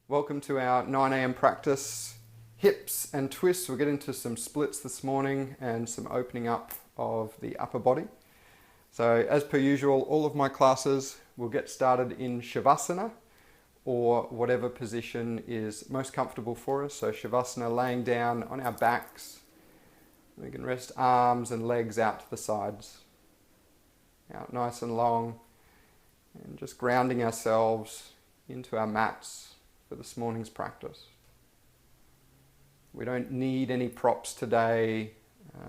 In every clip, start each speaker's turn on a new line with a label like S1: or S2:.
S1: Welcome to our 9 a.m. practice, hips and twists. We'll get into some splits this morning and some opening up of the upper body. So as per usual, all of my classes will get started in Shavasana or whatever position is most comfortable for us. So Shavasana, laying down on our backs. We can rest arms and legs out to the sides, out nice and long, and just grounding ourselves into our mats for this morning's practice. We don't need any props today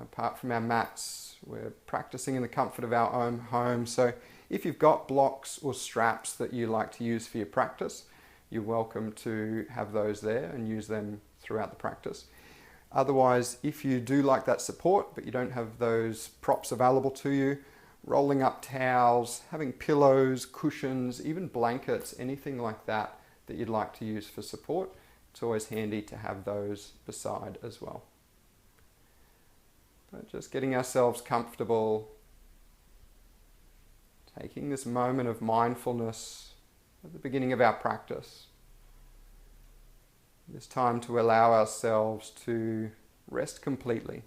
S1: apart from our mats. We're practicing in the comfort of our own home. So if you've got blocks or straps that you like to use for your practice, you're welcome to have those there and use them throughout the practice. Otherwise, if you do like that support but you don't have those props available to you, rolling up towels, having pillows, cushions, even blankets, anything like that you'd like to use for support, it's always handy to have those beside as well. But just getting ourselves comfortable, taking this moment of mindfulness at the beginning of our practice. This time to allow ourselves to rest completely.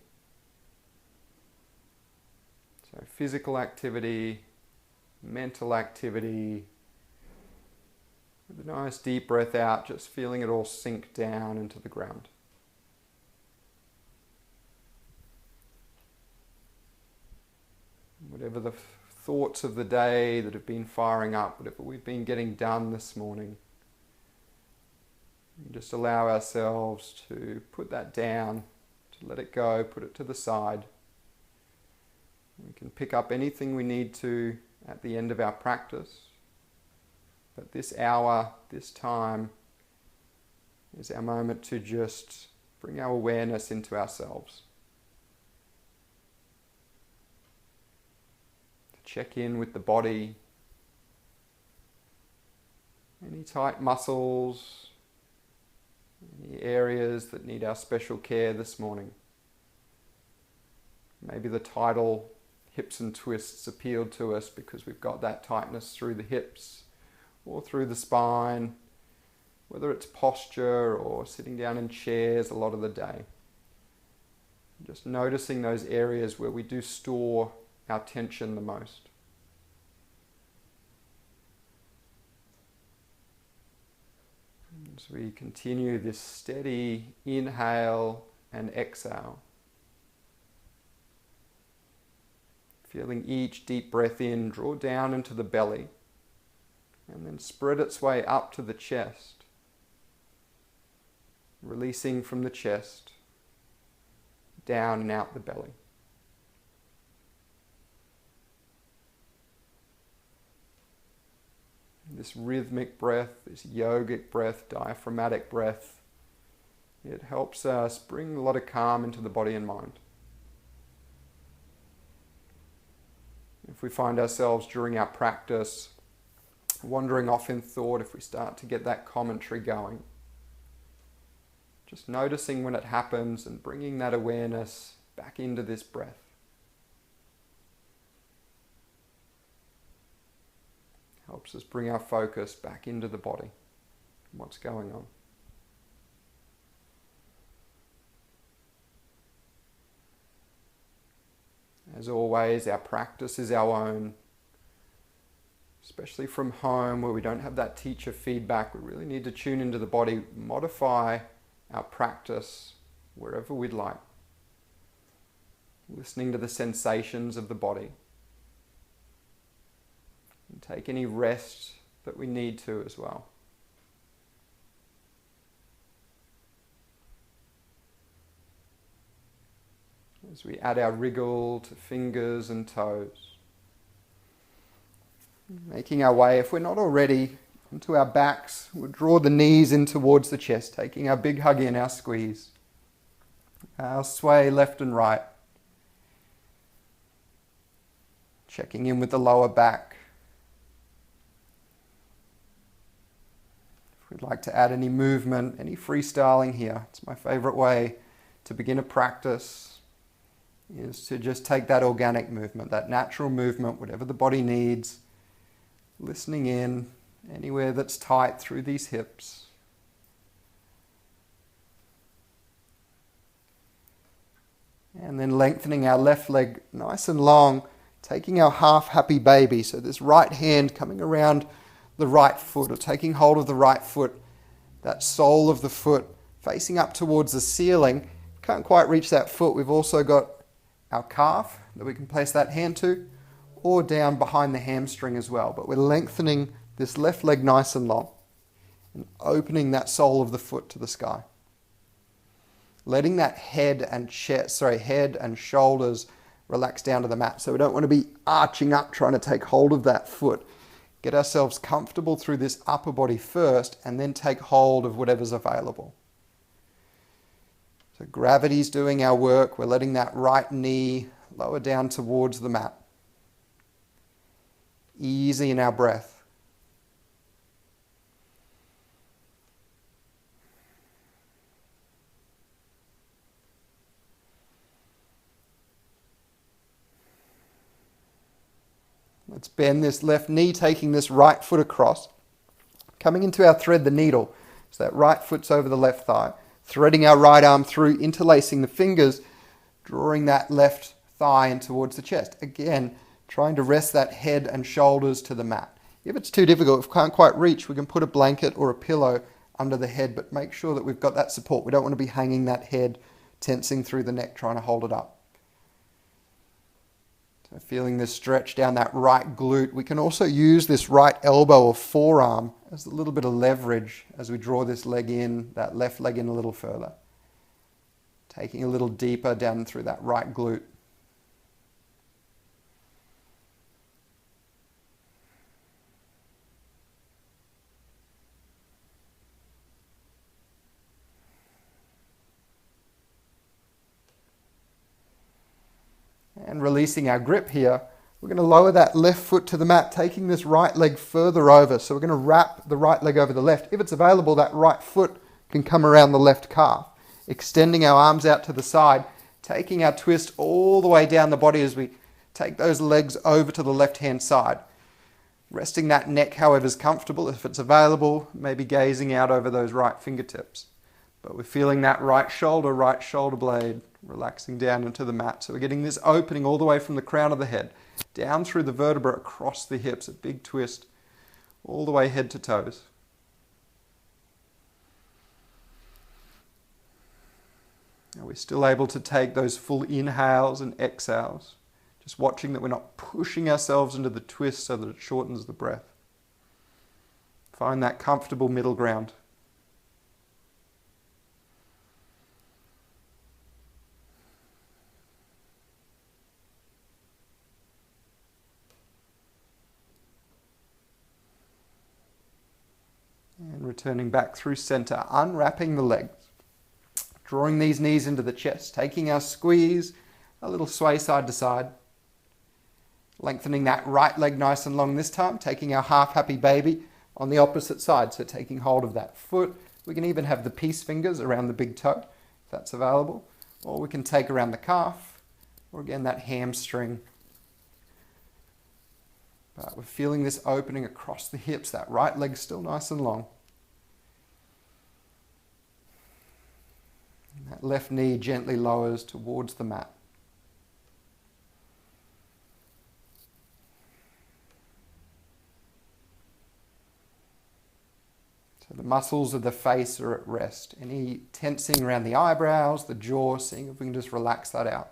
S1: So physical activity, mental activity, with a nice deep breath out, just feeling it all sink down into the ground. Whatever the thoughts of the day that have been firing up, whatever we've been getting done this morning, we just allow ourselves to put that down, to let it go, put it to the side. We can pick up anything we need to at the end of our practice. But this hour, this time, is our moment to just bring our awareness into ourselves. To check in with the body. Any tight muscles, any areas that need our special care this morning. Maybe the title hips and twists appealed to us because we've got that tightness through the hips or through the spine, whether it's posture or sitting down in chairs a lot of the day. Just noticing those areas where we do store our tension the most. As we continue this steady inhale and exhale, feeling each deep breath in draw down into the belly and then spread its way up to the chest, releasing from the chest, down and out the belly. This rhythmic breath, this yogic breath, diaphragmatic breath, it helps us bring a lot of calm into the body and mind. If we find ourselves during our practice wandering off in thought, if we start to get that commentary going, just noticing when it happens and bringing that awareness back into this breath. Helps us bring our focus back into the body, what's going on. As always, our practice is our own. Especially from home where we don't have that teacher feedback, we really need to tune into the body, modify our practice wherever we'd like. Listening to the sensations of the body. And take any rest that we need to as well. As we add our wriggle to fingers and toes. Making our way, if we're not already, onto our backs. We'll draw the knees in towards the chest, taking our big hug in, our squeeze. Our sway left and right. Checking in with the lower back. If we'd like to add any movement, any freestyling here, it's my favorite way to begin a practice, is to just take that organic movement, that natural movement, whatever the body needs. Listening in, anywhere that's tight through these hips. And then lengthening our left leg nice and long, taking our half happy baby. So this right hand coming around the right foot, or taking hold of the right foot, that sole of the foot facing up towards the ceiling. Can't quite reach that foot. We've also got our calf that we can place that hand to, or down behind the hamstring as well. But we're lengthening this left leg nice and long and opening that sole of the foot to the sky. Letting that head and shoulders relax down to the mat. So we don't want to be arching up trying to take hold of that foot. Get ourselves comfortable through this upper body first and then take hold of whatever's available. So gravity's doing our work. We're letting that right knee lower down towards the mat. Easy in our breath. Let's bend this left knee, taking this right foot across. Coming into our thread the needle. So that right foot's over the left thigh. Threading our right arm through, interlacing the fingers, drawing that left thigh in towards the chest. Again, trying to rest that head and shoulders to the mat. If it's too difficult, if we can't quite reach, we can put a blanket or a pillow under the head, but make sure that we've got that support. We don't want to be hanging that head, tensing through the neck, trying to hold it up. So feeling this stretch down that right glute. We can also use this right elbow or forearm as a little bit of leverage as we draw this leg in, that left leg in a little further. Taking a little deeper down through that right glute. And releasing our grip here, we're going to lower that left foot to the mat, taking this right leg further over. So we're going to wrap the right leg over the left. If it's available, that right foot can come around the left calf. Extending our arms out to the side, taking our twist all the way down the body as we take those legs over to the left-hand side. Resting that neck however is comfortable. If it's available, maybe gazing out over those right fingertips. But we're feeling that right shoulder blade relaxing down into the mat. So we're getting this opening all the way from the crown of the head, down through the vertebra, across the hips, a big twist, all the way head to toes. Now we're still able to take those full inhales and exhales, just watching that we're not pushing ourselves into the twist so that it shortens the breath. Find that comfortable middle ground. And returning back through center, unwrapping the legs. Drawing these knees into the chest, taking our squeeze, a little sway side to side. Lengthening that right leg nice and long this time, taking our half happy baby on the opposite side. So taking hold of that foot. We can even have the peace fingers around the big toe, if that's available. Or we can take around the calf, or again that hamstring. But we're feeling this opening across the hips, that right leg still nice and long. And that left knee gently lowers towards the mat. So the muscles of the face are at rest. Any tensing around the eyebrows, the jaw, seeing if we can just relax that out.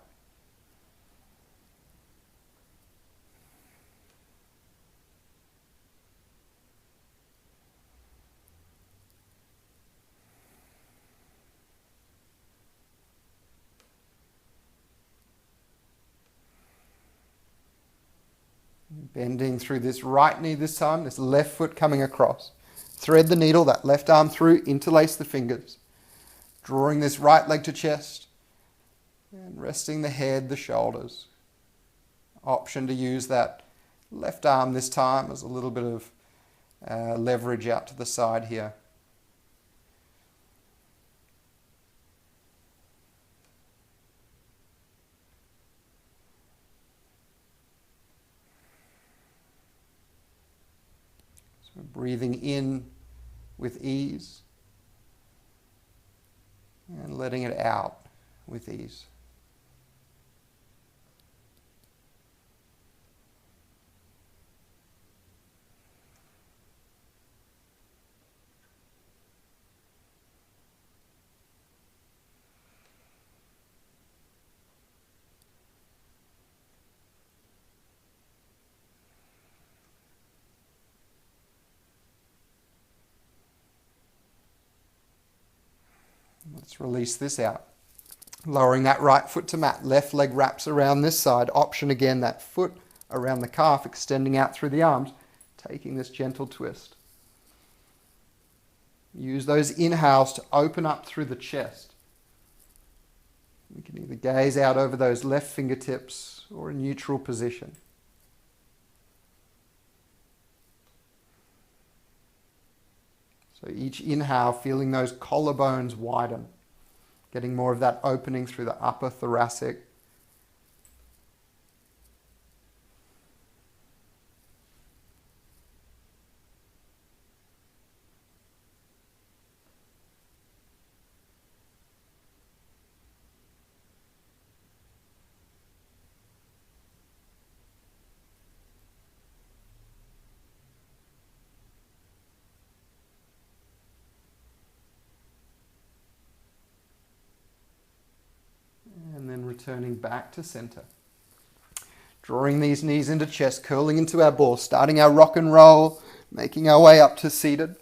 S1: Bending through this right knee this time, this left foot coming across. Thread the needle, that left arm through, interlace the fingers. Drawing this right leg to chest. And resting the head, the shoulders. Option to use that left arm this time as a little bit of leverage out to the side here. Breathing in with ease and letting it out with ease. Let's release this out. Lowering that right foot to mat. Left leg wraps around this side. Option again, that foot around the calf, extending out through the arms, taking this gentle twist. Use those inhales to open up through the chest. We can either gaze out over those left fingertips or a neutral position. So each inhale, feeling those collarbones widen, getting more of that opening through the upper thoracic. And then returning back to center. Drawing these knees into chest, curling into our ball, starting our rock and roll, making our way up to seated.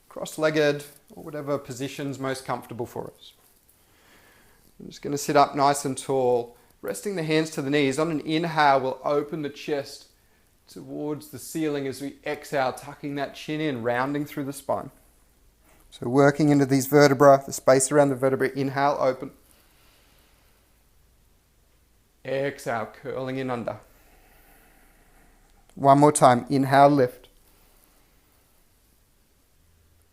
S1: Cross-legged, or whatever position's most comfortable for us. I'm just going to sit up nice and tall, resting the hands to the knees. On an inhale, we'll open the chest towards the ceiling as we exhale, tucking that chin in, rounding through the spine. So working into these vertebrae, the space around the vertebrae. Inhale, open. Exhale, curling in under. One more time. Inhale, lift.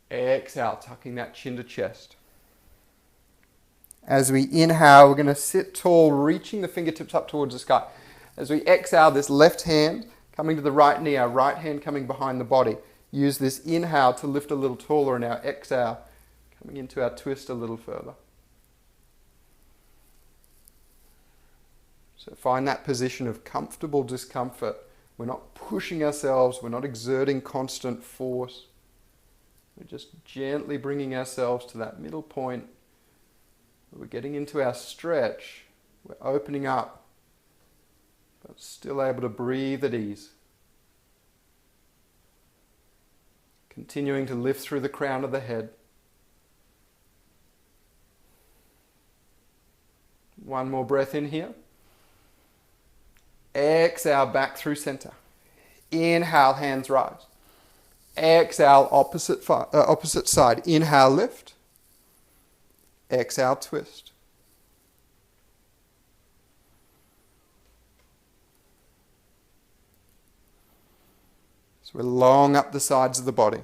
S1: Exhale, tucking that chin to chest. As we inhale, we're going to sit tall, reaching the fingertips up towards the sky. As we exhale, this left hand coming to the right knee, our right hand coming behind the body. Use this inhale to lift a little taller, and our exhale coming into our twist a little further. So find that position of comfortable discomfort. We're not pushing ourselves, we're not exerting constant force. We're just gently bringing ourselves to that middle point. We're getting into our stretch, we're opening up, but still able to breathe at ease. Continuing to lift through the crown of the head. One more breath in here. Exhale, back through center. Inhale, hands rise. Exhale, opposite side. Inhale, lift. Exhale, twist. So we're long up the sides of the body.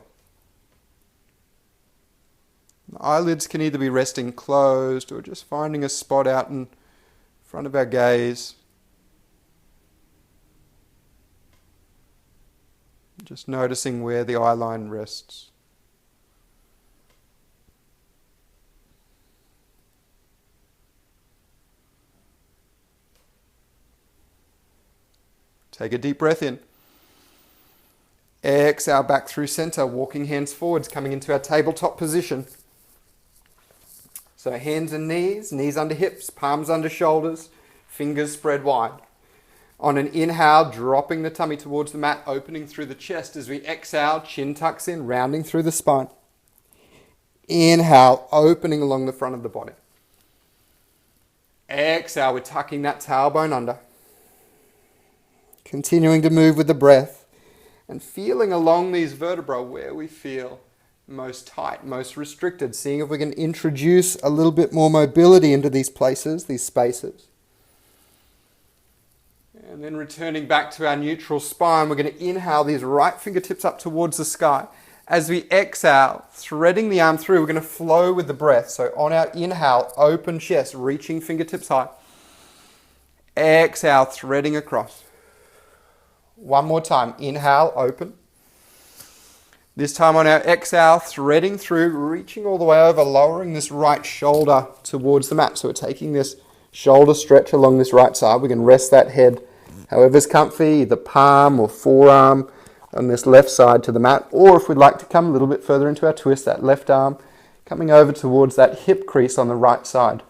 S1: The eyelids can either be resting closed or just finding a spot out in front of our gaze. Just noticing where the eye line rests. Take a deep breath in. Exhale, back through center, walking hands forwards, coming into our tabletop position. So hands and knees under hips, palms under shoulders, fingers spread wide. On an inhale, dropping the tummy towards the mat, opening through the chest. As we exhale, chin tucks in, rounding through the spine. Inhale, opening along the front of the body. Exhale, we're tucking that tailbone under. Continuing to move with the breath and feeling along these vertebrae where we feel most tight, most restricted. Seeing if we can introduce a little bit more mobility into these places, these spaces. And then returning back to our neutral spine, we're going to inhale these right fingertips up towards the sky. As we exhale, threading the arm through, we're going to flow with the breath. So on our inhale, open chest, reaching fingertips high. Exhale, threading across. One more time. Inhale, open. This time on our exhale, threading through, reaching all the way over, lowering this right shoulder towards the mat. So we're taking this shoulder stretch along this right side. We can rest that head however's comfy, either palm or forearm on this left side to the mat. Or if we'd like to come a little bit further into our twist, that left arm coming over towards that hip crease on the right side.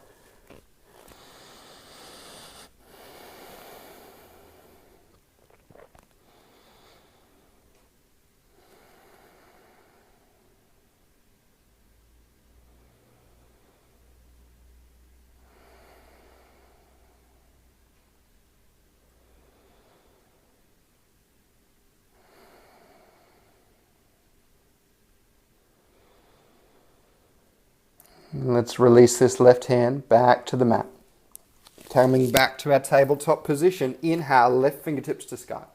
S1: And let's release this left hand back to the mat. Coming back to our tabletop position. Inhale, left fingertips to sky.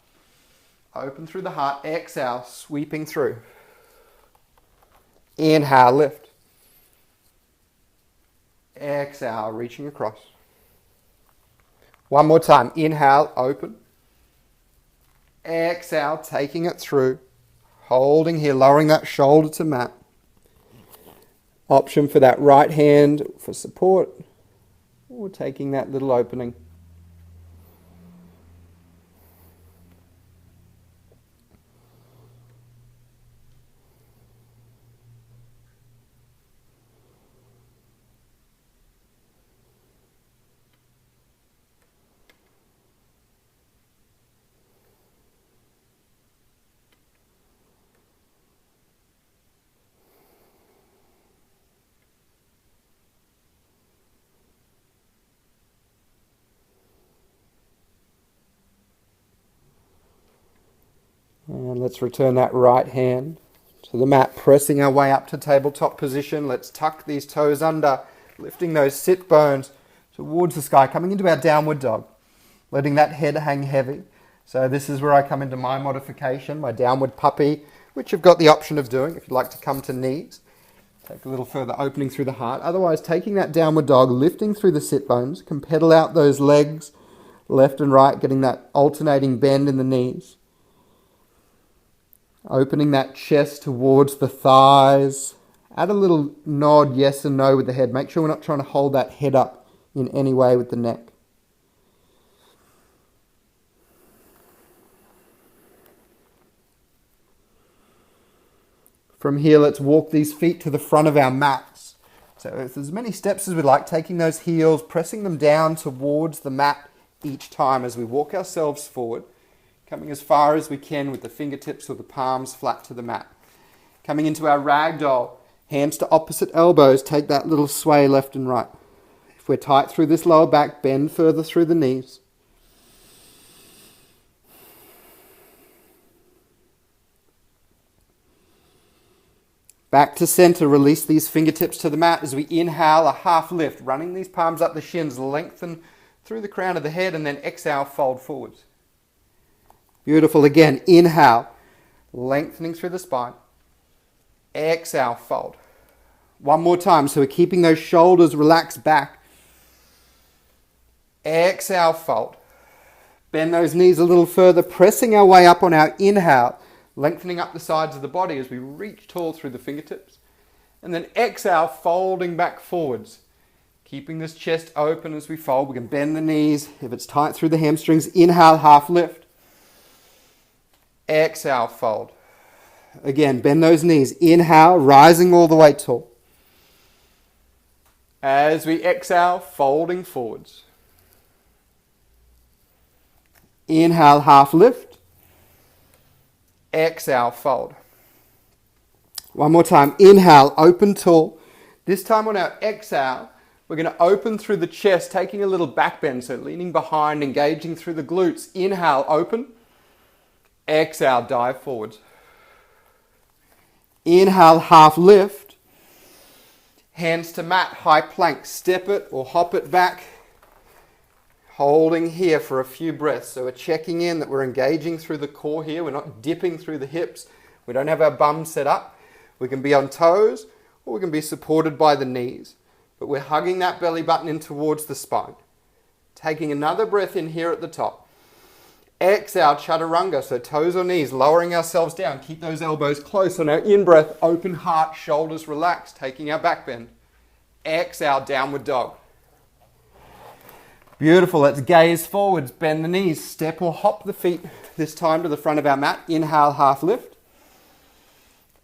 S1: Open through the heart. Exhale, sweeping through. Inhale, lift. Exhale, reaching across. One more time. Inhale, open. Exhale, taking it through. Holding here, lowering that shoulder to mat. Option for that right hand for support, or taking that little opening. And let's return that right hand to the mat, pressing our way up to tabletop position. Let's tuck these toes under, lifting those sit bones towards the sky, coming into our downward dog, letting that head hang heavy. So this is where I come into my modification, my downward puppy, which you've got the option of doing if you'd like to come to knees. Take a little further opening through the heart. Otherwise, taking that downward dog, lifting through the sit bones, can pedal out those legs left and right, getting that alternating bend in the knees. Opening that chest towards the thighs. Add a little nod, yes and no with the head. Make sure we're not trying to hold that head up in any way with the neck. From here, let's walk these feet to the front of our mats. So if there's as many steps as we'd like, taking those heels, pressing them down towards the mat each time as we walk ourselves forward. Coming as far as we can with the fingertips or the palms flat to the mat. Coming into our ragdoll, hands to opposite elbows, take that little sway left and right. If we're tight through this lower back, bend further through the knees. Back to center, release these fingertips to the mat as we inhale, a half lift, running these palms up the shins, lengthen through the crown of the head, and then exhale, fold forwards. Beautiful. Again, inhale, lengthening through the spine. Exhale, fold. One more time. So we're keeping those shoulders relaxed back. Exhale, fold. Bend those knees a little further, pressing our way up on our inhale, lengthening up the sides of the body as we reach tall through the fingertips. And then exhale, folding back forwards. Keeping this chest open as we fold. We can bend the knees. If it's tight through the hamstrings, inhale, half lift. Exhale, fold. Again, bend those knees. Inhale, rising all the way tall. As we exhale, folding forwards. Inhale, half lift. Exhale, fold. One more time. Inhale, open tall. This time on our exhale, we're going to open through the chest, taking a little back bend, so leaning behind, engaging through the glutes. Inhale, open. Exhale, dive forwards. Inhale, half lift. Hands to mat, high plank. Step it or hop it back. Holding here for a few breaths. So we're checking in that we're engaging through the core here. We're not dipping through the hips. We don't have our bum set up. We can be on toes or we can be supported by the knees. But we're hugging that belly button in towards the spine. Taking another breath in here at the top. Exhale, chaturanga, so toes or knees, lowering ourselves down. Keep those elbows close on our in-breath, open heart, shoulders relaxed, taking our back bend. Exhale, downward dog. Beautiful, let's gaze forwards, bend the knees, step or hop the feet, this time to the front of our mat. Inhale, half lift.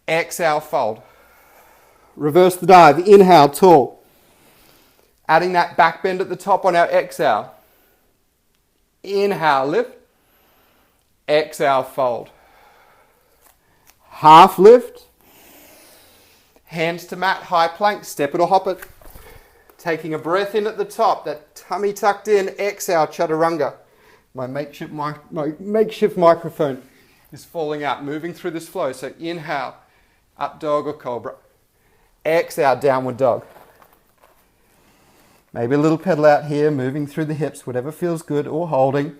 S1: Exhale, fold. Reverse the dive, inhale, tall. Adding that back bend at the top on our exhale. Inhale, lift. Exhale, fold. Half lift. Hands to mat, high plank, step it or hop it. Taking a breath in at the top, that tummy tucked in, exhale, chaturanga. My makeshift microphone is falling out, moving through this flow. So inhale, up dog or cobra. Exhale, downward dog. Maybe a little pedal out here, moving through the hips, whatever feels good, or holding.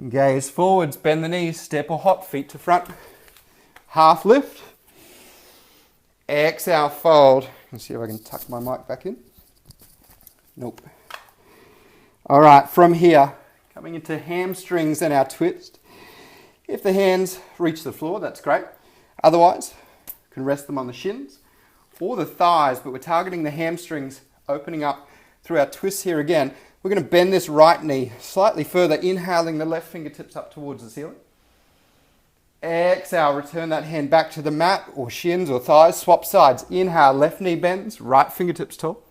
S1: Gaze forwards, bend the knees, step or hop, feet to front. Half lift. Exhale, fold. Let's see if I can tuck my mic back in. Nope. All right, from here, coming into hamstrings and our twist. If the hands reach the floor, that's great. Otherwise, you can rest them on the shins or the thighs, but we're targeting the hamstrings, opening up through our twists here again. We're going to bend this right knee slightly further, inhaling the left fingertips up towards the ceiling. Exhale, return that hand back to the mat or shins or thighs, swap sides. Inhale, left knee bends, right fingertips tall.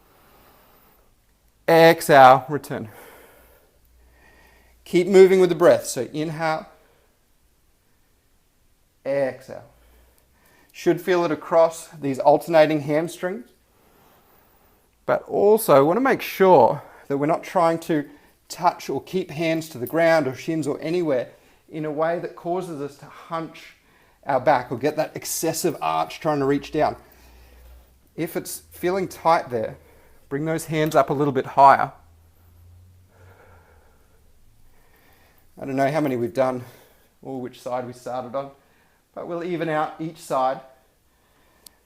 S1: Exhale, return. Keep moving with the breath. So inhale, exhale. Should feel it across these alternating hamstrings. But also want to make sure that we're not trying to touch or keep hands to the ground or shins or anywhere in a way that causes us to hunch our back or get that excessive arch trying to reach down. If it's feeling tight there, bring those hands up a little bit higher. I don't know how many we've done or which side we started on, but we'll even out each side.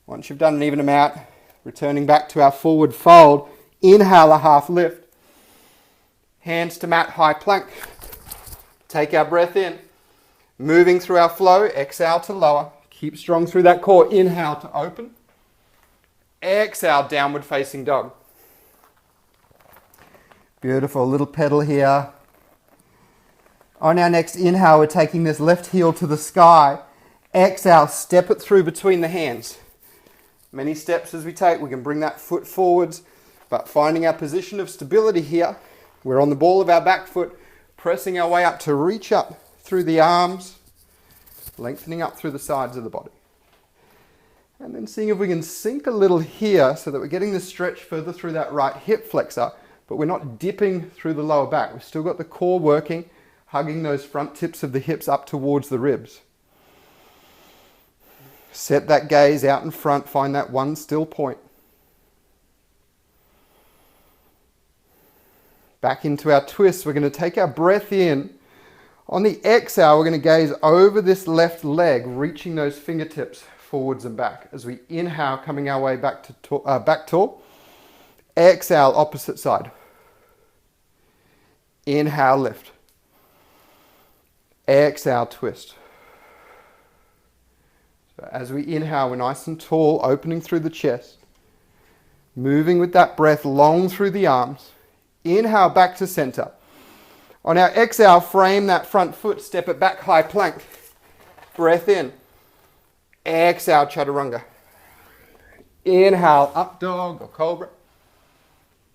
S1: Once you've done an even amount, returning back to our forward fold, inhale a half lift. Hands to mat, high plank. Take our breath in. Moving through our flow, exhale to lower. Keep strong through that core. Inhale to open. Exhale, downward facing dog. Beautiful, little pedal here. On our next inhale, we're taking this left heel to the sky. Exhale, step it through between the hands. Many steps as we take, we can bring that foot forwards, but finding our position of stability here. We're on the ball of our back foot, pressing our way up to reach up through the arms, lengthening up through the sides of the body. And then seeing if we can sink a little here so that we're getting the stretch further through that right hip flexor, but we're not dipping through the lower back. We've still got the core working, hugging those front tips of the hips up towards the ribs. Set that gaze out in front, find that one still point. Back into our twist, we're going to take our breath in. On the exhale, we're going to gaze over this left leg, reaching those fingertips forwards and back. As we inhale, coming our way back to back tall. Exhale, opposite side. Inhale, lift. Exhale, twist. So as we inhale, we're nice and tall, opening through the chest. Moving with that breath long through the arms. Inhale, back to center. On our exhale, frame that front foot, step it back, high plank. Breath in. Exhale, chaturanga. Inhale, up dog or cobra.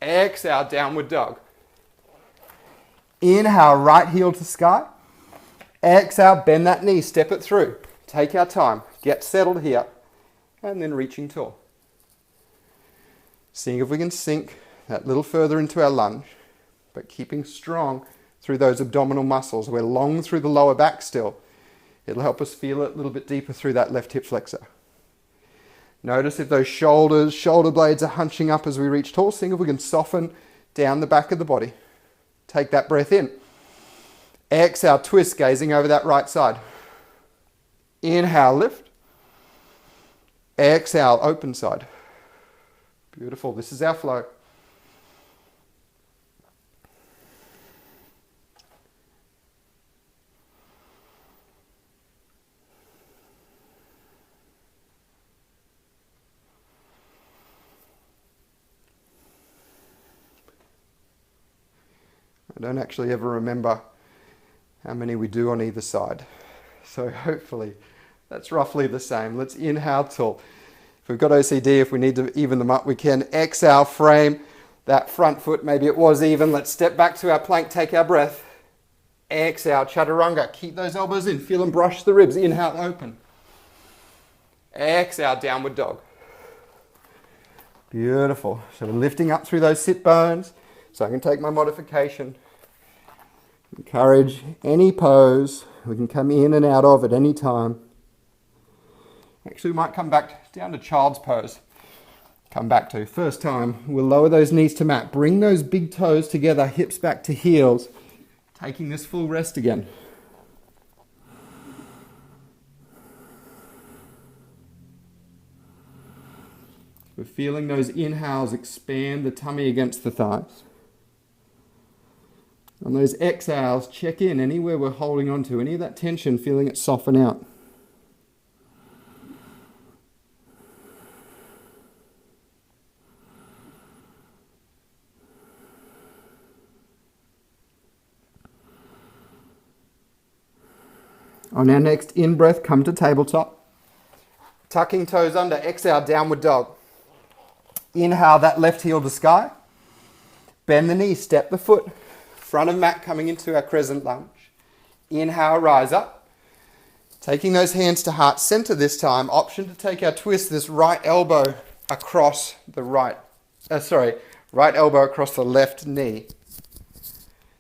S1: Exhale, downward dog. Inhale, right heel to sky. Exhale, bend that knee, step it through. Take our time, get settled here, and then reaching tall. Seeing if we can sink that little further into our lunge, but keeping strong through those abdominal muscles. We're long through the lower back still. It'll help us feel it a little bit deeper through that left hip flexor. Notice if those shoulder blades are hunching up as we reach tall. Seeing if we can soften down the back of the body. Take that breath in. Exhale, twist, gazing over that right side. Inhale, lift. Exhale, open side. Beautiful. This is our flow. I don't actually ever remember how many we do on either side. So hopefully that's roughly the same. Let's inhale tall. If we've got OCD, if we need to even them up, we can. Exhale, frame that front foot. Maybe it was even. Let's step back to our plank, take our breath. Exhale, chaturanga. Keep those elbows in. Feel and brush the ribs. Inhale, open. Exhale, downward dog. Beautiful. So we're lifting up through those sit bones. So I can take my modification. Encourage any pose. We can come in and out of at any time. Actually, we might come back down to child's pose. come back to. First time, we'll lower those knees to mat. Bring those big toes together, hips back to heels. Taking this full rest again. We're feeling those inhales expand the tummy against the thighs. On those exhales, check in anywhere we're holding on to, any of that tension, feeling it soften out. On our next in-breath, come to tabletop. Tucking toes under, exhale, downward dog. Inhale that left heel to sky. Bend the knee, step the foot. Front of mat coming into our crescent lunge. Inhale, rise up. Taking those hands to heart center this time. Option to take our twist, this right elbow across the right elbow across the left knee.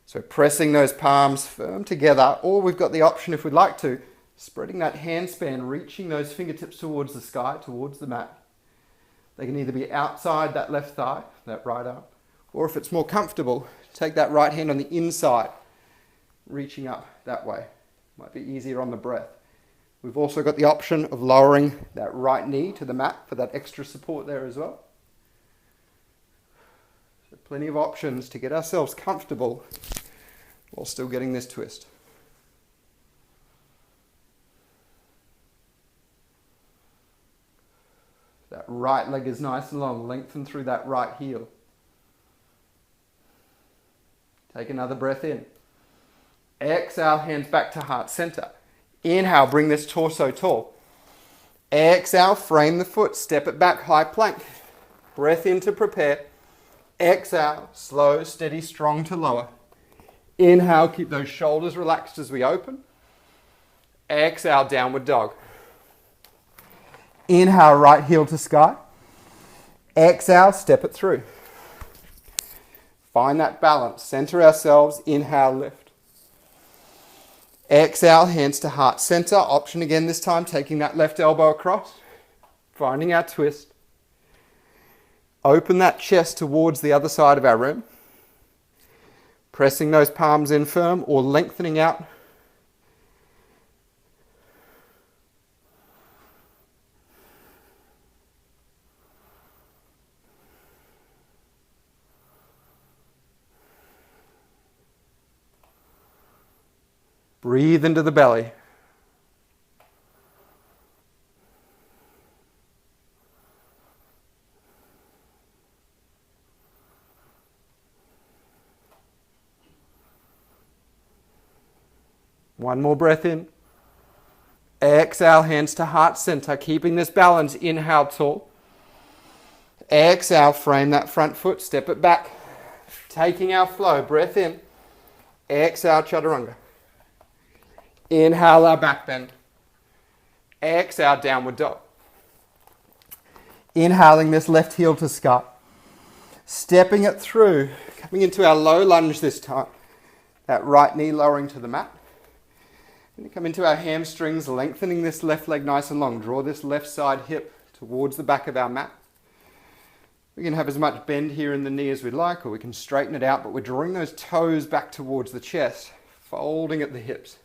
S1: So pressing those palms firm together, or we've got the option, if we'd like to, spreading that hand span, reaching those fingertips towards the sky, towards the mat. They can either be outside that left thigh, that right arm, or if it's more comfortable, take that right hand on the inside, reaching up that way. Might be easier on the breath. We've also got the option of lowering that right knee to the mat for that extra support there as well. So plenty of options to get ourselves comfortable while still getting this twist. That right leg is nice and long, lengthen through that right heel. Take another breath in. Exhale, hands back to heart center. Inhale, bring this torso tall. Exhale, frame the foot, step it back, high plank. Breath in to prepare. Exhale, slow, steady, strong to lower. Inhale, keep those shoulders relaxed as we open. Exhale, downward dog. Inhale, right heel to sky. Exhale, step it through. Find that balance. Center ourselves. Inhale, lift. Exhale, hands to heart center. Option again this time, taking that left elbow across. Finding our twist. Open that chest towards the other side of our room. Pressing those palms in firm or lengthening out. Breathe into the belly. One more breath in. Exhale, hands to heart center, keeping this balance. Inhale, tall. Exhale, frame that front foot, step it back. Taking our flow, breath in. Exhale, chaturanga. Inhale, our back bend. Exhale, downward dog. Inhaling this left heel to sky. Stepping it through, coming into our low lunge this time. That right knee lowering to the mat. And come into our hamstrings, lengthening this left leg nice and long. Draw this left side hip towards the back of our mat. We can have as much bend here in the knee as we'd like, or we can straighten it out, but we're drawing those toes back towards the chest, folding at the hips.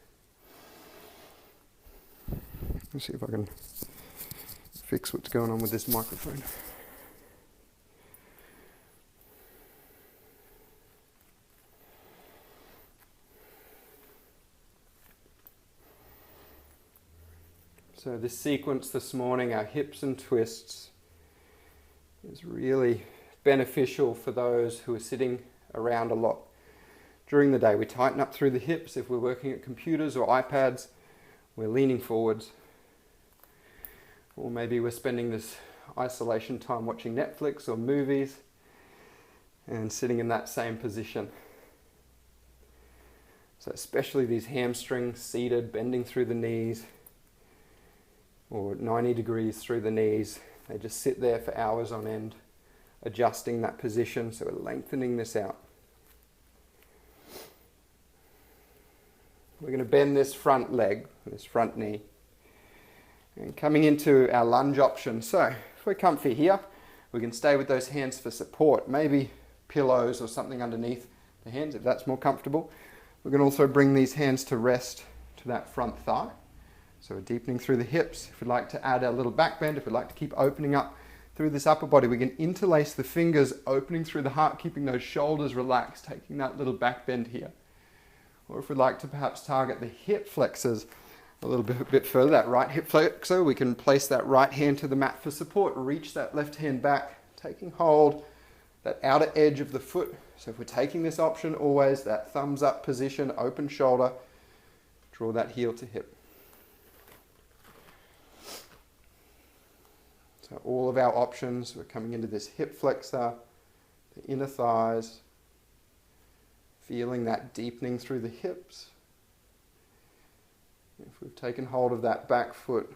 S1: Let's see if I can fix what's going on with this microphone. So this sequence this morning, our hips and twists, is really beneficial for those who are sitting around a lot during the day. We tighten up through the hips. If we're working at computers or iPads, we're leaning forwards. Or maybe we're spending this isolation time watching Netflix or movies and sitting in that same position. So especially these hamstrings, seated, bending through the knees, or 90 degrees through the knees. They just sit there for hours on end, adjusting that position. So we're lengthening this out. We're going to bend this front leg, this front knee. And coming into our lunge option. So if we're comfy here, We can stay with those hands for support, maybe pillows or something underneath the hands if that's more comfortable. We can also bring these hands to rest to that front thigh. So we're deepening through the hips. If we'd like to add a little back bend, if we'd like to keep opening up through this upper body, we can interlace the fingers, opening through the heart, keeping those shoulders relaxed, taking that little back bend here. Or if we'd like to perhaps target the hip flexors a little bit further, that right hip flexor, we can place that right hand to the mat for support, reach that left hand back, taking hold, that outer edge of the foot. So if we're taking this option, always that thumbs up position, open shoulder, draw that heel to hip. So all of our options, we're coming into this hip flexor, the inner thighs, feeling that deepening through the hips. If we've taken hold of that back foot,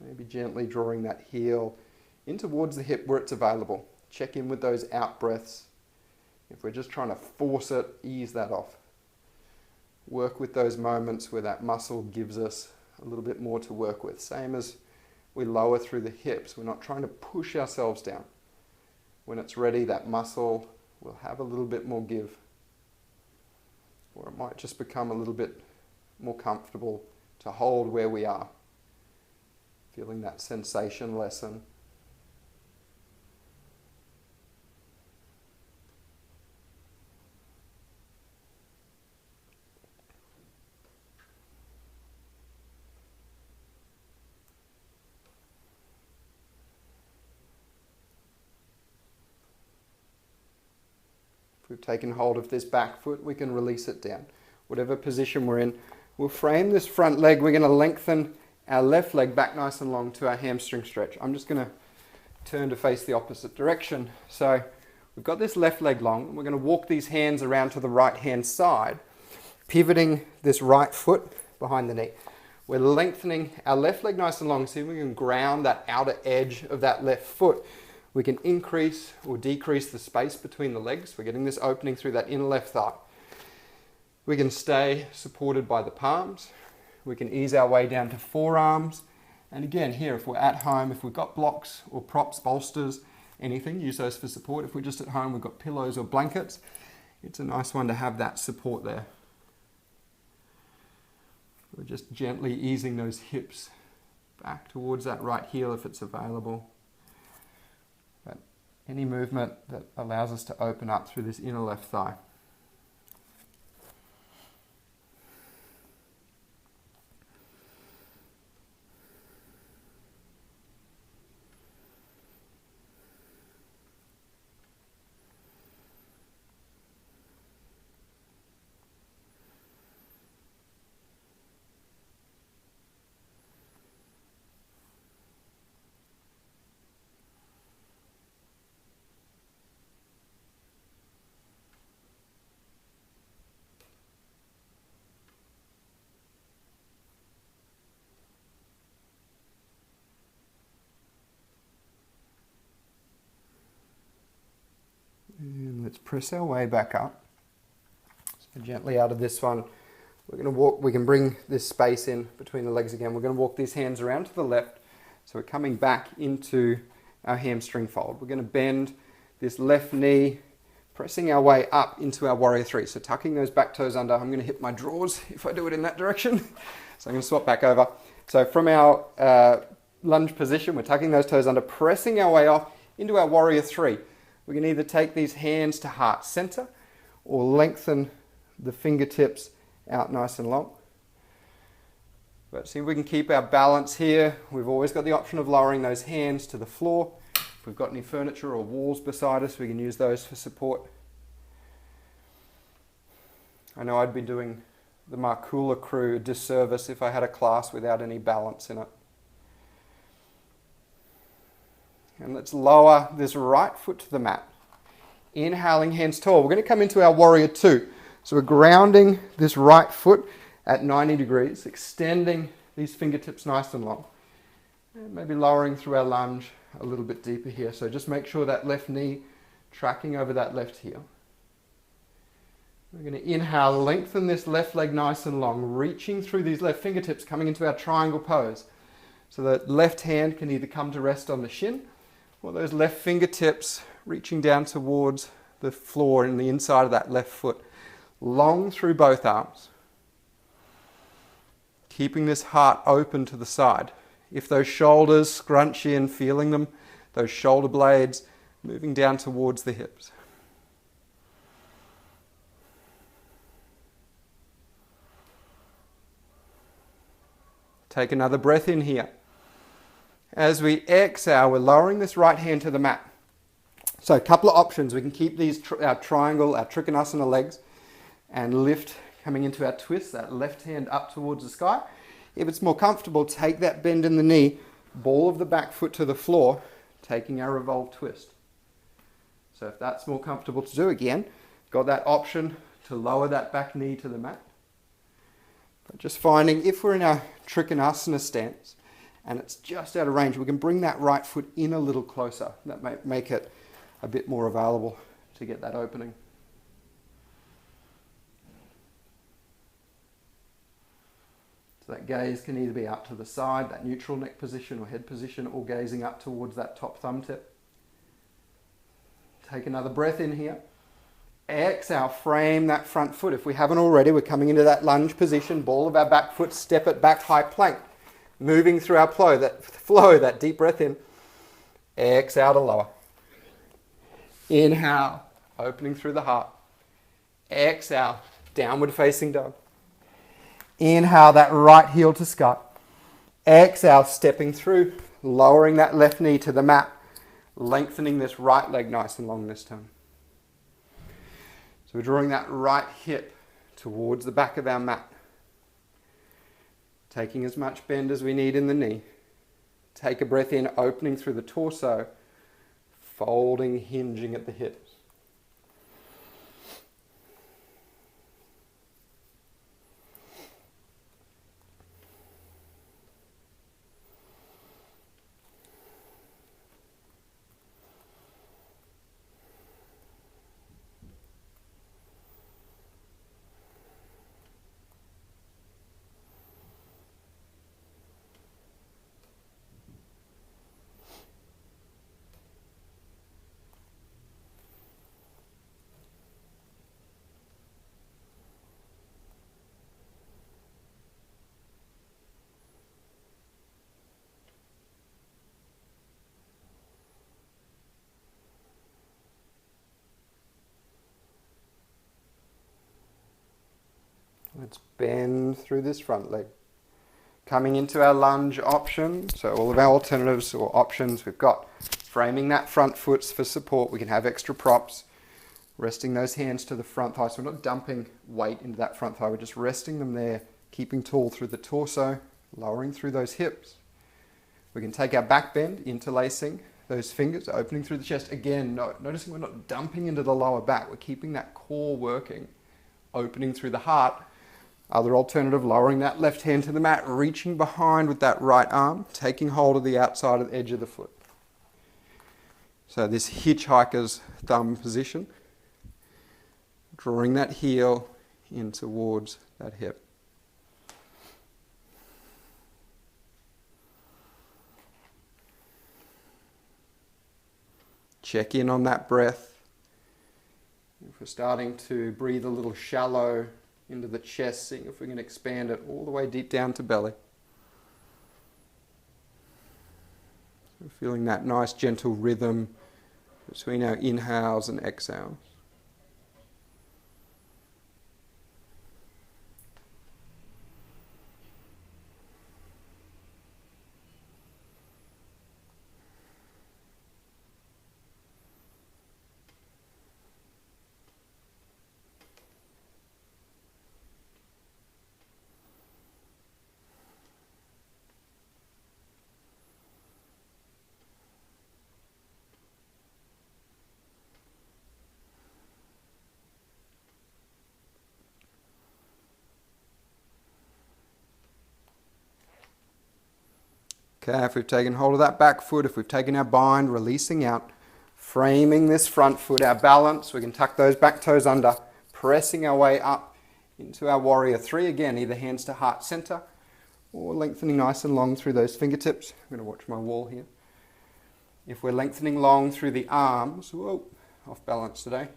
S1: maybe gently drawing that heel in towards the hip where it's available. Check in with those out breaths. If we're just trying to force it, ease that off. Work with those moments where that muscle gives us a little bit more to work with. Same as we lower through the hips. We're not trying to push ourselves down. When it's ready, that muscle will have a little bit more give. Or it might just become a little bit more comfortable to hold where we are. Feeling that sensation lessen. If we've taken hold of this back foot, we can release it down. Whatever position we're in, we'll frame this front leg. We're going to lengthen our left leg back nice and long to our hamstring stretch. I'm just going to turn to face the opposite direction. So we've got this left leg long, and we're going to walk these hands around to the right hand side, pivoting this right foot behind the knee. We're lengthening our left leg nice and long, so we can ground that outer edge of that left foot. We can increase or decrease the space between the legs. We're getting this opening through that inner left thigh. We can stay supported by the palms. We can ease our way down to forearms. And again, here, if we're at home, if we've got blocks or props, bolsters, anything, use those for support. If we're just at home, we've got pillows or blankets. It's a nice one to have that support there. We're just gently easing those hips back towards that right heel if it's available. But any movement that allows us to open up through this inner left thigh. And let's press our way back up. So gently out of this one, we're going to walk, we can bring this space in between the legs again. We're going to walk these hands around to the left. So we're coming back into our hamstring fold. We're going to bend this left knee, pressing our way up into our warrior three. So tucking those back toes under. I'm going to hit my drawers if I do it in that direction. So I'm going to swap back over. So from our lunge position, we're tucking those toes under, pressing our way off into our warrior three. We can either take these hands to heart center or lengthen the fingertips out nice and long. But see if we can keep our balance here. We've always got the option of lowering those hands to the floor. If we've got any furniture or walls beside us, we can use those for support. I know I'd be doing the Markula crew a disservice if I had a class without any balance in it. And let's lower this right foot to the mat. Inhaling, hands tall. We're going to come into our warrior two. So we're grounding this right foot at 90 degrees, extending these fingertips nice and long. And maybe lowering through our lunge a little bit deeper here. So just make sure that left knee tracking over that left heel. We're going to inhale, lengthen this left leg nice and long, reaching through these left fingertips, coming into our triangle pose. So that left hand can either come to rest on the shin, Or those left fingertips reaching down towards the floor in the inside of that left foot. Long through both arms. Keeping this heart open to the side. If those shoulders scrunch in, feeling them, those shoulder blades moving down towards the hips. Take another breath in here. As we exhale, we're lowering this right hand to the mat. So a couple of options. We can keep these our triangle, our Trikonasana legs, and lift coming into our twist, that left hand up towards the sky. If it's more comfortable, take that bend in the knee, ball of the back foot to the floor, taking our revolved twist. So if that's more comfortable to do, again, got that option to lower that back knee to the mat. But just finding if we're in our Trikonasana stance and it's just out of range, we can bring that right foot in a little closer. That might make it a bit more available to get that opening. So that gaze can either be out to the side, that neutral neck position or head position, or gazing up towards that top thumb tip. Take another breath in here. Exhale, frame that front foot. If we haven't already, we're coming into that lunge position, ball of our back foot, step it back, high plank. Moving through our flow, that deep breath in. Exhale to lower. Inhale, opening through the heart. Exhale, downward facing dog. Inhale, that right heel to sky. Exhale, stepping through, lowering that left knee to the mat, lengthening this right leg nice and long this time. So we're drawing that right hip towards the back of our mat. Taking as much bend as we need in the knee. Take a breath in, opening through the torso, folding, hinging at the hips. Let's bend through this front leg. Coming into our lunge option, so all of our alternatives or options, we've got framing that front foot for support. We can have extra props, resting those hands to the front thigh. So we're not dumping weight into that front thigh, we're just resting them there, keeping tall through the torso, lowering through those hips. We can take our back bend, interlacing those fingers, opening through the chest. Again, noticing we're not dumping into the lower back, we're keeping that core working, opening through the heart. Other alternative, lowering that left hand to the mat, reaching behind with that right arm, taking hold of the outside of the edge of the foot. So this hitchhiker's thumb position, drawing that heel in towards that hip. Check in on that breath. If we're starting to breathe a little shallow into the chest, seeing if we can expand it all the way deep down to belly. So feeling that nice gentle rhythm between our inhales and exhales. Okay, if we've taken hold of that back foot, if we've taken our bind, releasing out, framing this front foot, our balance, we can tuck those back toes under, pressing our way up into our warrior three. Again, either hands to heart center or lengthening nice and long through those fingertips. I'm going to watch my wall here. If we're lengthening long through the arms, whoa, off balance today,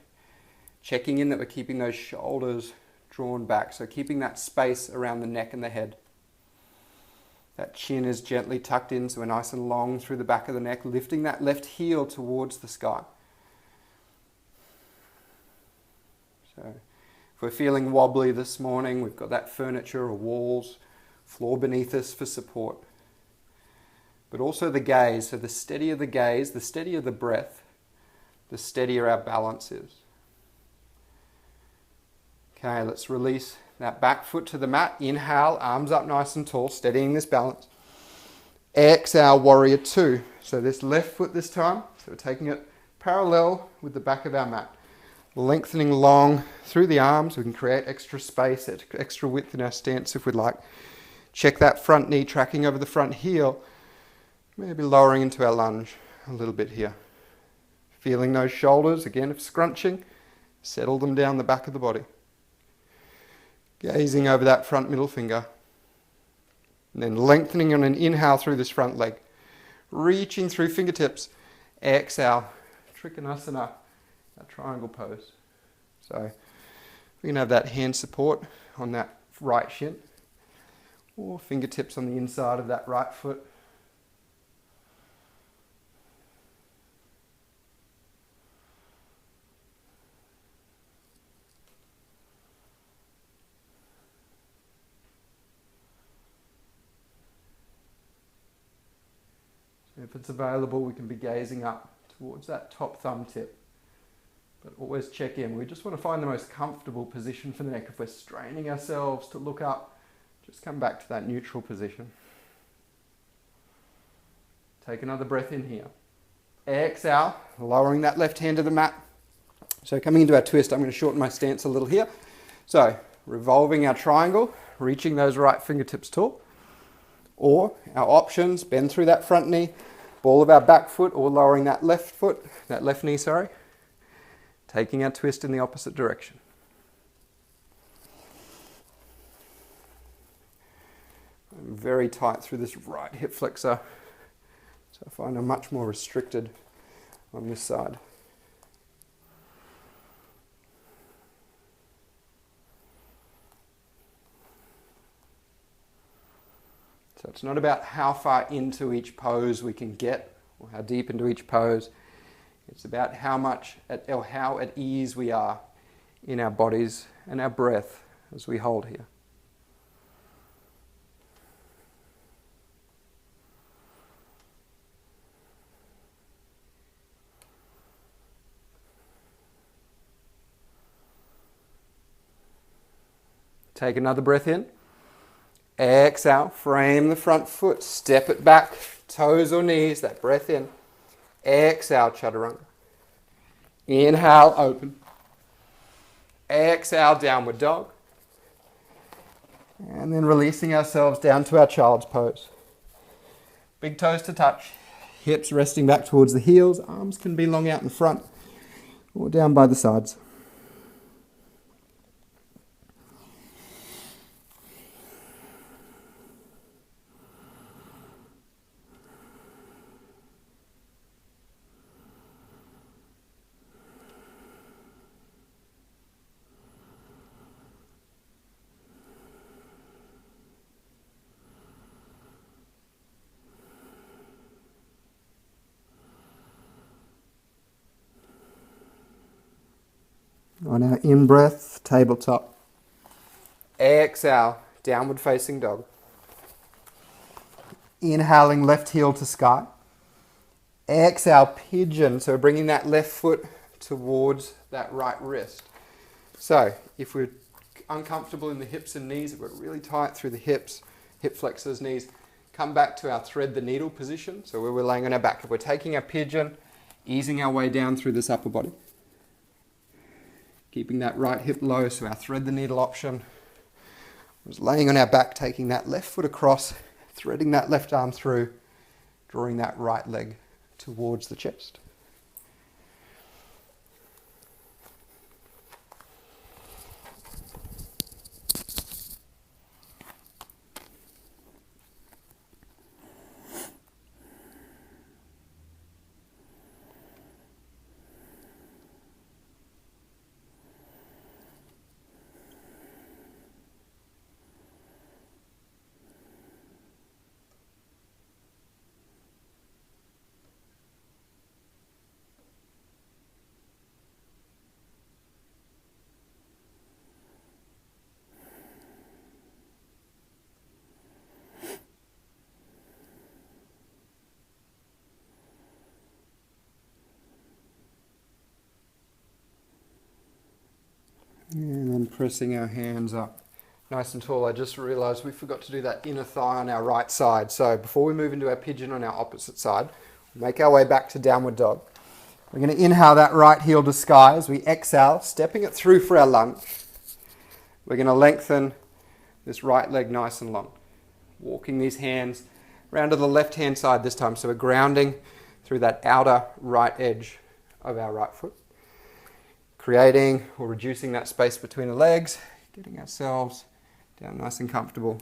S1: checking in that we're keeping those shoulders drawn back, so keeping that space around the neck and the head. That chin is gently tucked in, so we're nice and long through the back of the neck, lifting that left heel towards the sky. So if we're feeling wobbly this morning, we've got that furniture or walls, floor beneath us for support. But also the gaze, so the steadier the gaze, the steadier the breath, the steadier our balance is. Okay, let's release that back foot to the mat. Inhale, arms up nice and tall, steadying this balance. Exhale, warrior two. So this left foot this time, so we're taking it parallel with the back of our mat. Lengthening long through the arms. We can create extra space, extra width in our stance if we'd like. Check that front knee tracking over the front heel. Maybe lowering into our lunge a little bit here. Feeling those shoulders, again, if scrunching, settle them down the back of the body. Gazing over that front middle finger. And then lengthening on an inhale through this front leg. Reaching through fingertips. Exhale. Trikonasana, that triangle pose. So we can have that hand support on that right shin. Or fingertips on the inside of that right foot. If it's available, we can be gazing up towards that top thumb tip. But always check in. We just want to find the most comfortable position for the neck. If we're straining ourselves to look up, just come back to that neutral position. Take another breath in here. Exhale, lowering that left hand to the mat. So coming into our twist, I'm going to shorten my stance a little here. So revolving our triangle, reaching those right fingertips tall. Or our options, bend through that front knee, ball of our back foot, or lowering that left foot, that left knee, sorry. Taking our twist in the opposite direction. I'm very tight through this right hip flexor, so I find I'm much more restricted on this side. So it's not about how far into each pose we can get, or how deep into each pose. It's about how at ease we are in our bodies and our breath as we hold here. Take another breath in. Exhale, frame the front foot, step it back, toes or knees, that breath in. Exhale, chaturanga. Inhale, open. Exhale, downward dog. And then releasing ourselves down to our child's pose. Big toes to touch, hips resting back towards the heels, arms can be long out in front or down by the sides. On our in-breath, tabletop. Exhale, downward facing dog. Inhaling, left heel to sky. Exhale, pigeon. So bringing that left foot towards that right wrist. So if we're uncomfortable in the hips and knees, if we're really tight through the hips, hip flexors, knees, come back to our thread the needle position. So where we're laying on our back. If we're taking our pigeon, easing our way down through this upper body. Keeping that right hip low, so our thread the needle option was laying on our back, taking that left foot across, threading that left arm through, drawing that right leg towards the chest. pressing our hands up nice and tall. I just realized we forgot to do that inner thigh on our right side. So before we move into our pigeon on our opposite side, make our way back to downward dog. We're going to inhale that right heel to sky as we exhale, stepping it through for our lunge. We're going to lengthen this right leg nice and long. Walking these hands around to the left-hand side this time. So we're grounding through that outer right edge of our right foot. Creating or reducing that space between the legs, getting ourselves down nice and comfortable.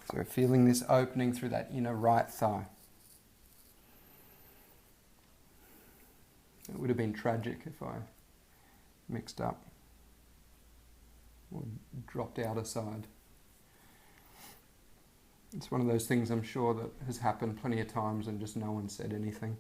S1: So we're feeling this opening through that inner right thigh. It would have been tragic if I mixed up or dropped out aside. It's one of those things I'm sure that has happened plenty of times and just no one said anything.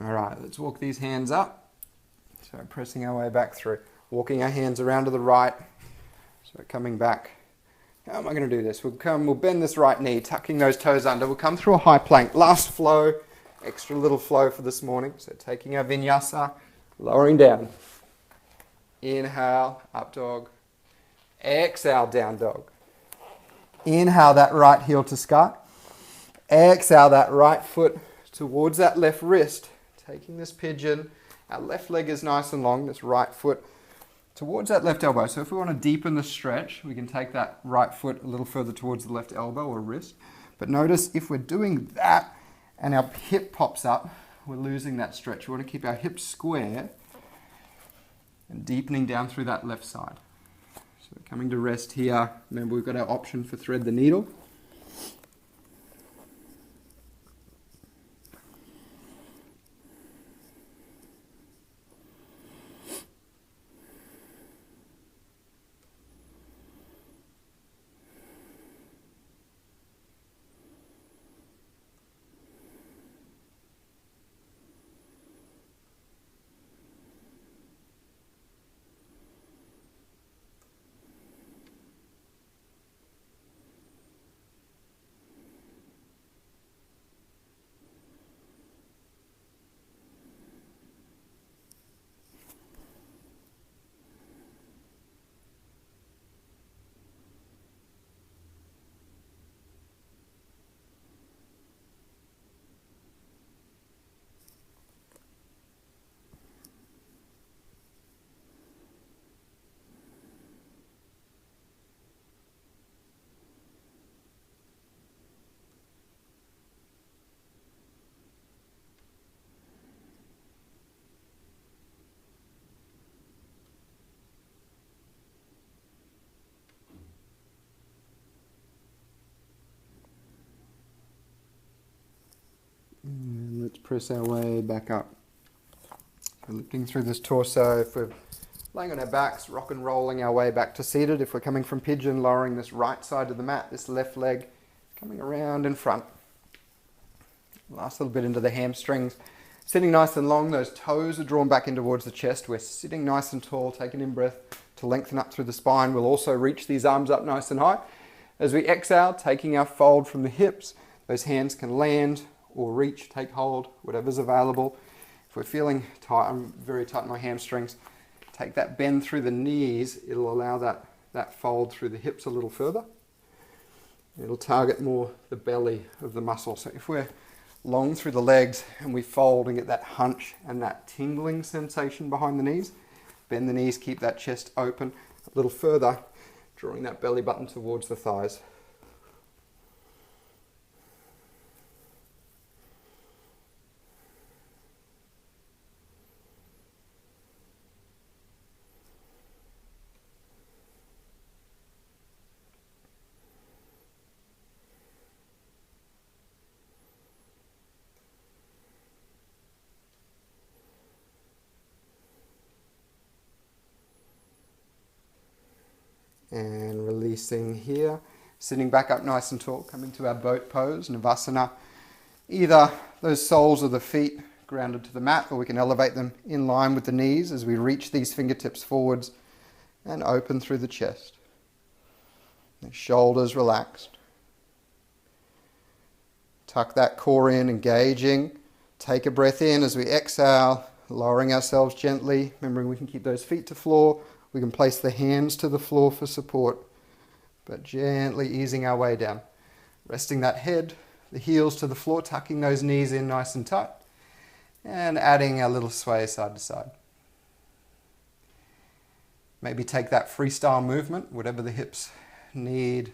S1: All right, let's walk these hands up. So pressing our way back through. Walking our hands around to the right. So coming back. How am I going to do this? We'll bend this right knee, tucking those toes under. We'll come through a high plank. Last flow, extra little flow for this morning. So taking our vinyasa, lowering down. Inhale, up dog. Exhale, down dog. Inhale that right heel to sky. Exhale that right foot towards that left wrist. Taking this pigeon, our left leg is nice and long, this right foot towards that left elbow. So if we want to deepen the stretch, we can take that right foot a little further towards the left elbow or wrist. But notice if we're doing that and our hip pops up, we're losing that stretch. We want to keep our hips square and deepening down through that left side. So coming to rest here, remember we've got our option for thread the needle. And let's press our way back up. So lifting through this torso. If we're laying on our backs, rock and rolling our way back to seated. If we're coming from pigeon, lowering this right side of the mat, this left leg coming around in front. Last little bit into the hamstrings. Sitting nice and long, those toes are drawn back in towards the chest. We're sitting nice and tall, taking in breath to lengthen up through the spine. We'll also reach these arms up nice and high. As we exhale, taking our fold from the hips, those hands can land or reach, take hold, whatever's available. If we're feeling tight, I'm very tight in my hamstrings, take that bend through the knees. It'll allow that fold through the hips a little further. It'll target more the belly of the muscle. So if we're long through the legs and we fold and get that hunch and that tingling sensation behind the knees, bend the knees, keep that chest open a little further, drawing that belly button towards the thighs. And releasing here. Sitting back up nice and tall, coming to our boat pose, Navasana. Either those soles of the feet grounded to the mat, or we can elevate them in line with the knees as we reach these fingertips forwards and open through the chest. The shoulders relaxed. Tuck that core in, engaging. Take a breath in as we exhale, lowering ourselves gently. Remembering we can keep those feet to floor. We can place the hands to the floor for support, but gently easing our way down. Resting that head, the heels to the floor, tucking those knees in nice and tight, and adding a little sway side to side. Maybe take that freestyle movement, whatever the hips need,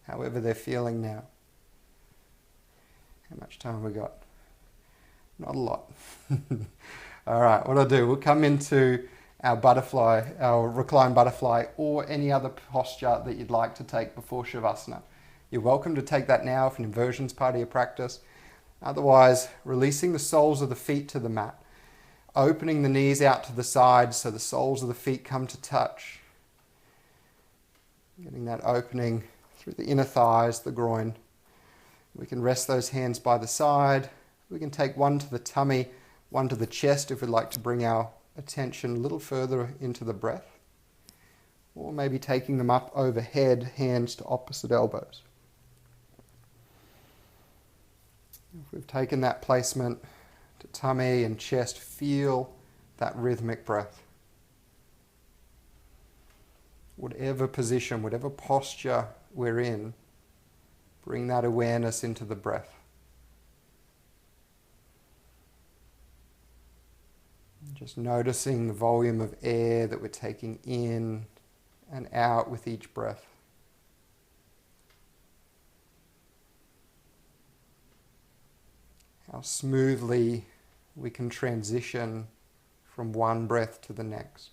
S1: however they're feeling now. How much time have we got? Not a lot. All right, what I'll do, we'll come into our butterfly, our reclined butterfly, or any other posture that you'd like to take before Shavasana. You're welcome to take that now if an inversion's part of your practice. Otherwise, releasing the soles of the feet to the mat. Opening the knees out to the sides so the soles of the feet come to touch. Getting that opening through the inner thighs, the groin. We can rest those hands by the side. We can take one to the tummy, one to the chest if we'd like to bring our attention a little further into the breath. Or maybe taking them up overhead, hands to opposite elbows. If we've taken that placement to tummy and chest, feel that rhythmic breath. Whatever position, whatever posture we're in, bring that awareness into the breath. Just noticing the volume of air that we're taking in and out with each breath. How smoothly we can transition from one breath to the next.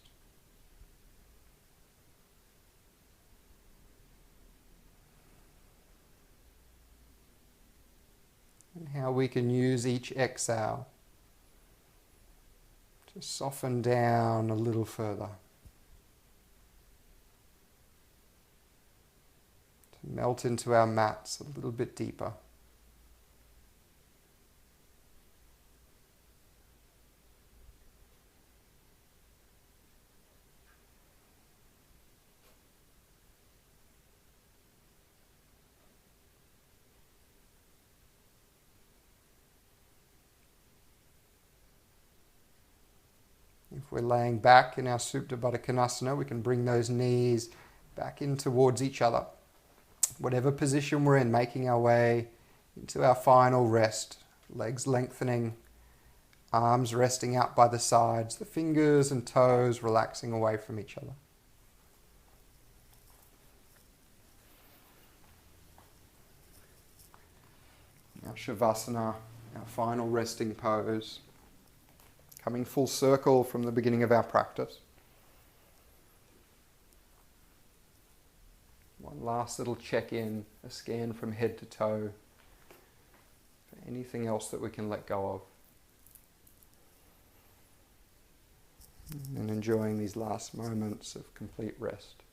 S1: And how we can use each exhale to soften down a little further. To melt into our mats a little bit deeper. If we're laying back in our Supta Baddha Konasana, we can bring those knees back in towards each other. Whatever position we're in, making our way into our final rest. Legs lengthening, arms resting out by the sides, the fingers and toes relaxing away from each other. Our Shavasana, our final resting pose. Coming full circle from the beginning of our practice. One last little check-in, a scan from head to toe for anything else that we can let go of. And enjoying these last moments of complete rest.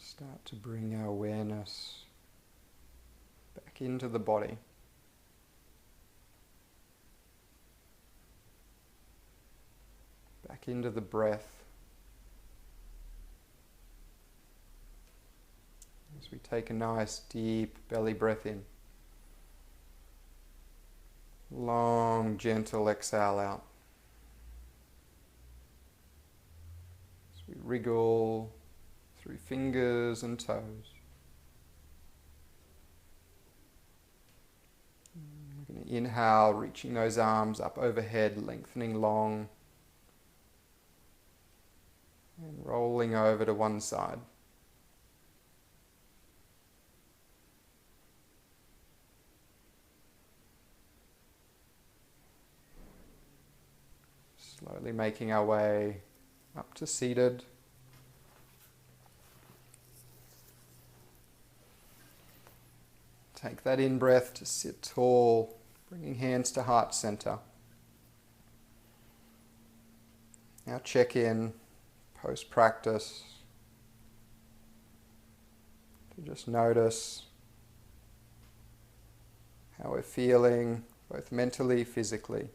S1: Start to bring our awareness back into the body. Back into the breath. As we take a nice deep belly breath in. Long, gentle exhale out. As we wriggle through fingers and toes. We're going to inhale, reaching those arms up overhead, lengthening long, and rolling over to one side. Slowly making our way up to seated. Take that in-breath to sit tall, bringing hands to heart center. Now check in post-practice to just notice how we're feeling, both mentally, physically.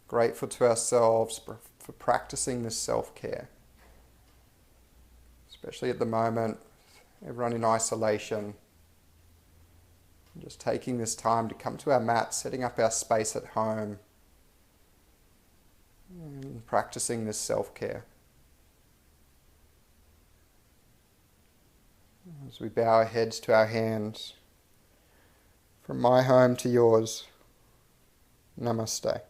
S1: Grateful to ourselves for practicing this self-care, especially at the moment. Everyone in isolation, just taking this time to come to our mat, setting up our space at home, and practicing this self-care. As we bow our heads to our hands, from my home to yours, Namaste.